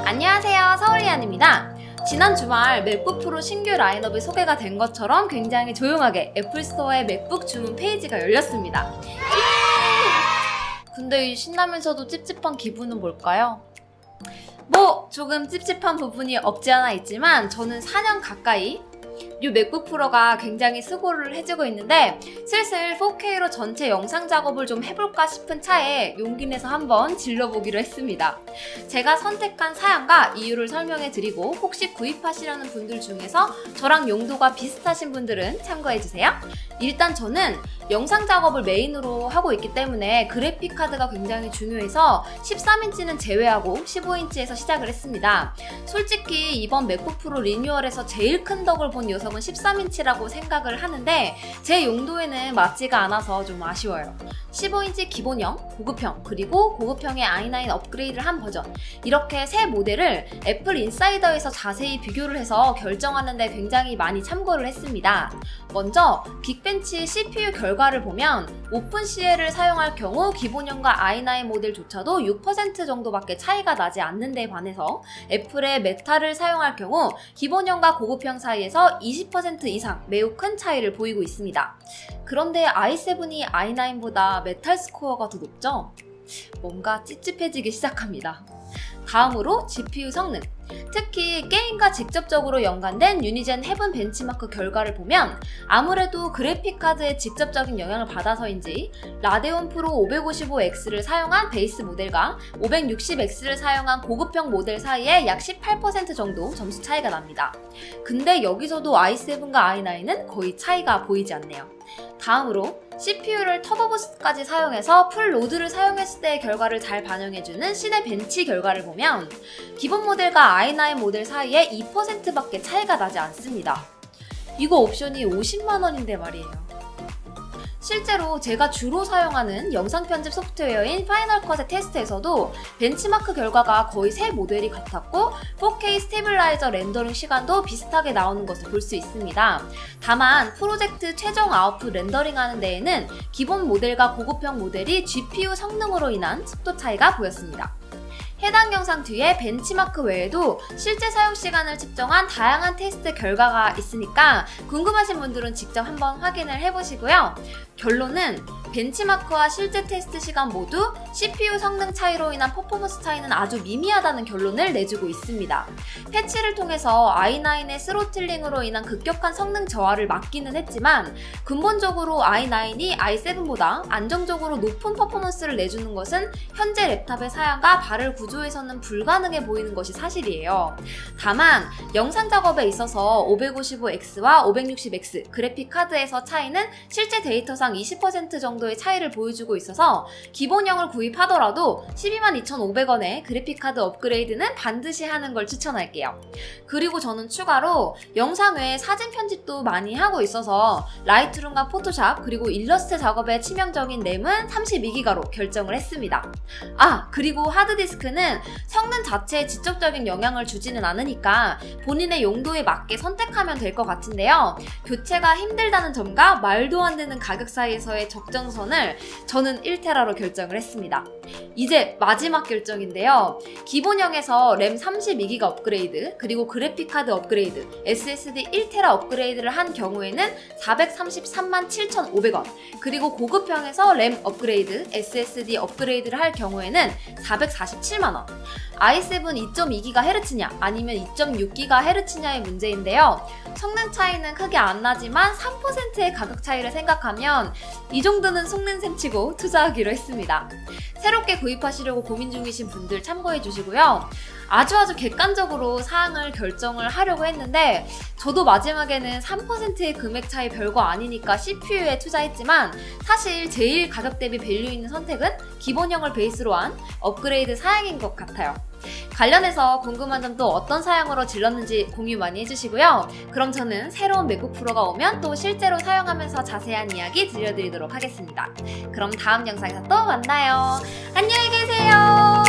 안녕하세요, 서울리안입니다. 지난 주말 맥북 프로 신규 라인업이 소개가 된 것처럼 굉장히 조용하게 애플스토어의 맥북 주문 페이지가 열렸습니다. 근데 이 신나면서도 찝찝한 기분은 뭘까요? 뭐 조금 찝찝한 부분이 없지 않아 있지만 저는 4년 가까이 이 맥북 프로가 굉장히 수고를 해주고 있는데 슬슬 4K로 전체 영상 작업을 좀 해볼까 싶은 차에 용기 내서 한번 질러보기로 했습니다. 제가 선택한 사양과 이유를 설명해 드리고 혹시 구입하시려는 분들 중에서 저랑 용도가 비슷하신 분들은 참고해주세요. 일단 저는 영상 작업을 메인으로 하고 있기 때문에 그래픽 카드가 굉장히 중요해서 13인치는 제외하고 15인치에서 시작을 했습니다. 솔직히 이번 맥북 프로 리뉴얼에서 제일 큰 덕을 본 녀석은 13인치라고 생각을 하는데 제 용도에는 맞지가 않아서 좀 아쉬워요. 15인치 기본형, 고급형, 그리고 고급형의 i9 업그레이드를 한 버전, 이렇게 세 모델을 애플 인사이더에서 자세히 비교를 해서 결정하는 데 굉장히 많이 참고를 했습니다. 먼저 빅벤치 CPU 결과를 보면 오픈CL을 사용할 경우 기본형과 i9 모델조차도 6% 정도밖에 차이가 나지 않는 데에 반해서 애플의 메타를 사용할 경우 기본형과 고급형 사이에서 20% 이상 매우 큰 차이를 보이고 있습니다. 그런데 i7이 i9보다 메탈 스코어가 더 높죠? 뭔가 찝찝해지기 시작합니다. 다음으로 GPU 성능. 특히 게임과 직접적으로 연관된 유니젠 헤븐 벤치마크 결과를 보면 아무래도 그래픽카드에 직접적인 영향을 받아서인지 라데온 프로 555X를 사용한 베이스 모델과 560X를 사용한 고급형 모델 사이에 약 18% 정도 점수 차이가 납니다. 근데 여기서도 i7과 i9은 거의 차이가 보이지 않네요. 다음으로 CPU를 터보부스트까지 사용해서 풀 로드를 사용했을 때의 결과를 잘 반영해주는 시내 벤치 결과를 보면 기본 모델과 i9 모델 사이에 2%밖에 차이가 나지 않습니다. 이거 옵션이 50만원인데 말이에요. 실제로 제가 주로 사용하는 영상 편집 소프트웨어인 파이널 컷의 테스트에서도 벤치마크 결과가 거의 세 모델이 같았고 4K 스테빌라이저 렌더링 시간도 비슷하게 나오는 것을 볼 수 있습니다. 다만 프로젝트 최종 아웃풋 렌더링하는 데에는 기본 모델과 고급형 모델이 GPU 성능으로 인한 속도 차이가 보였습니다. 해당 영상 뒤에 벤치마크 외에도 실제 사용 시간을 측정한 다양한 테스트 결과가 있으니까 궁금하신 분들은 직접 한번 확인을 해보시고요. 결론은 벤치마크와 실제 테스트 시간 모두 CPU 성능 차이로 인한 퍼포먼스 차이는 아주 미미하다는 결론을 내주고 있습니다. 패치를 통해서 i9의 스로틀링으로 인한 급격한 성능 저하를 막기는 했지만 근본적으로 i9이 i7보다 안정적으로 높은 퍼포먼스를 내주는 것은 현재 랩탑의 사양과 바를 구조에서는 불가능해 보이는 것이 사실이에요. 다만 영상 작업에 있어서 555X와 560X 그래픽 카드에서 차이는 실제 데이터상 20% 정도의 차이를 보여주고 있어서 기본형을 구입하더라도 122,500원의 그래픽카드 업그레이드는 반드시 하는 걸 추천할게요. 그리고 저는 추가로 영상 외에 사진 편집도 많이 하고 있어서 라이트룸과 포토샵 그리고 일러스트 작업에 치명적인 램은 32기가로 결정을 했습니다. 그리고 하드디스크는 성능 자체에 직접적인 영향을 주지는 않으니까 본인의 용도에 맞게 선택하면 될 것 같은데요. 교체가 힘들다는 점과 말도 안 되는 가격 사이에서의 적정선을 저는 1테라로 결정을 했습니다. 이제 마지막 결정인데요. 기본형에서 램 32기가 업그레이드 그리고 그래픽카드 업그레이드 SSD 1테라 업그레이드를 한 경우에는 433,7,500원 그리고 고급형에서 램 업그레이드 SSD 업그레이드를 할 경우에는 447만원. i7 2.2GHz냐 아니면 2.6GHz냐의 문제인데요. 성능 차이는 크게 안 나지만 3%의 가격 차이를 생각하면 이 정도는 속는 셈치고 투자하기로 했습니다. 새롭게 구입하시려고 고민 중이신 분들 참고해 주시고요. 아주 객관적으로 사항을 결정을 하려고 했는데 저도 마지막에는 3%의 금액 차이 별거 아니니까 CPU에 투자했지만 사실 제일 가격 대비 밸류 있는 선택은 기본형을 베이스로 한 업그레이드 사양인 것 같아요. 관련해서 궁금한 점도 어떤 사양으로 질렀는지 공유 많이 해주시고요. 그럼 저는 새로운 맥북 프로가 오면 또 실제로 사용하면서 자세한 이야기 들려드리도록 하겠습니다. 그럼 다음 영상에서 또 만나요. 안녕히 계세요.